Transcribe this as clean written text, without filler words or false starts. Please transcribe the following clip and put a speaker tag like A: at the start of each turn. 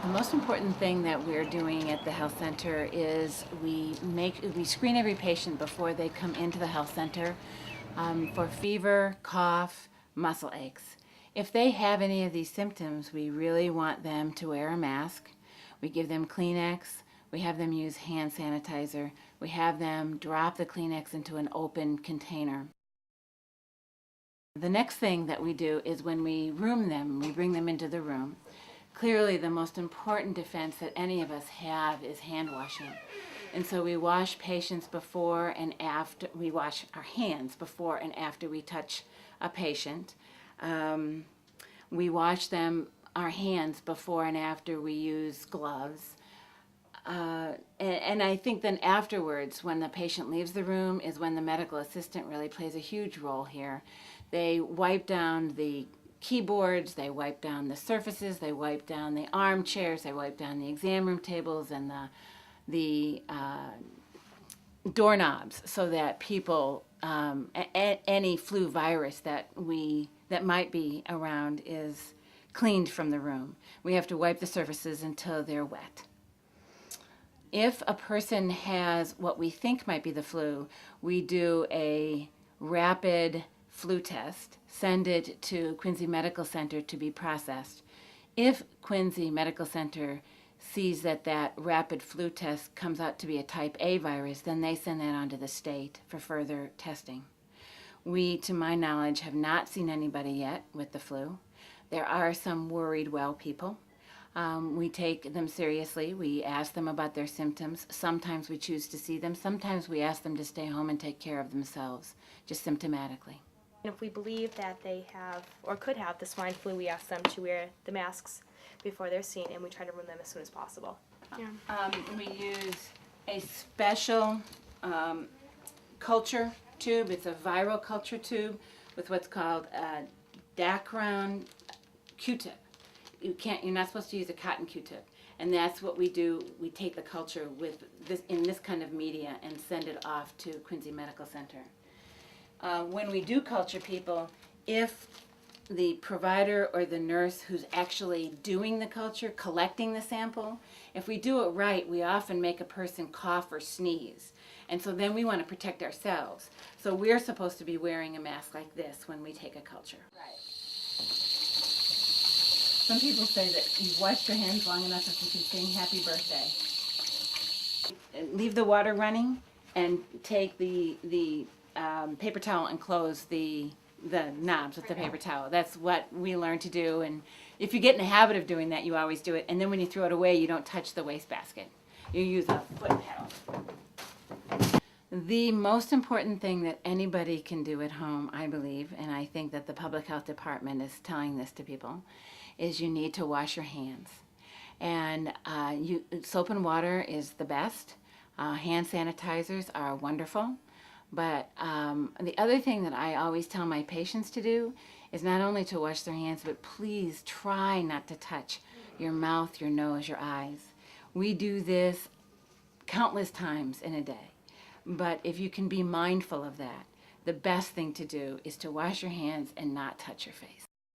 A: The most important thing that we're doing at the health center is we screen every patient before they come into the health center for fever, cough, muscle aches. If they have any of these symptoms, we really want them to wear a mask. We give them Kleenex. We have them use hand sanitizer. We have them drop the Kleenex into an open container. The next thing that we do is when we room them, we bring them into the room. Clearly, the most important defense that any of us have is hand washing. And so we wash patients before and after, we wash our hands before and after we touch a patient. We wash our hands before and after we use gloves. And I think then afterwards, when the patient leaves the room, is when the medical assistant really plays a huge role here. They wipe down the keyboards, they wipe down the surfaces, they wipe down the armchairs, they wipe down the exam room tables and the doorknobs, so that people, any flu virus that might be around is cleaned from the room. We have to wipe the surfaces until they're wet. If a person has what we think might be the flu, we do a rapid flu test, send it to Quincy Medical Center to be processed. If Quincy Medical Center sees that that rapid flu test comes out to be a type A virus, then they send that on to the state for further testing. We, to my knowledge, have not seen anybody yet with the flu. There are some worried well people. We take them seriously. We ask them about their symptoms. Sometimes we choose to see them. Sometimes we ask them to stay home and take care of themselves, just symptomatically.
B: If we believe that they have or could have the swine flu, we ask them to wear the masks before they're seen, and we try to room them as soon as possible.
A: Yeah. We use a special culture tube. It's a viral culture tube with what's called a Dacron Q-tip. You're not supposed to use a cotton Q-tip, and that's what we do. We take the culture in this kind of media and send it off to Quincy Medical Center. When we do culture people, if the provider or the nurse who's actually doing the culture, collecting the sample, if we do it right, we often make a person cough or sneeze. And so then we want to protect ourselves. So we're supposed to be wearing a mask like this when we take a culture. Right. Some people say that you've washed your hands long enough if you can sing happy birthday. Leave the water running and take the paper towel and close the knobs with the paper towel. That's what we learned to do, and if you get in the habit of doing that, you always do it. And then when you throw it away, you don't touch the wastebasket. You use a foot pedal. The most important thing that anybody can do at home, I believe, and I think that the public health department is telling this to people, is you need to wash your hands. And soap and water is the best. Hand sanitizers are wonderful. But the other thing that I always tell my patients to do is not only to wash their hands, but please try not to touch your mouth, your nose, your eyes. We do this countless times in a day. But if you can be mindful of that, the best thing to do is to wash your hands and not touch your face.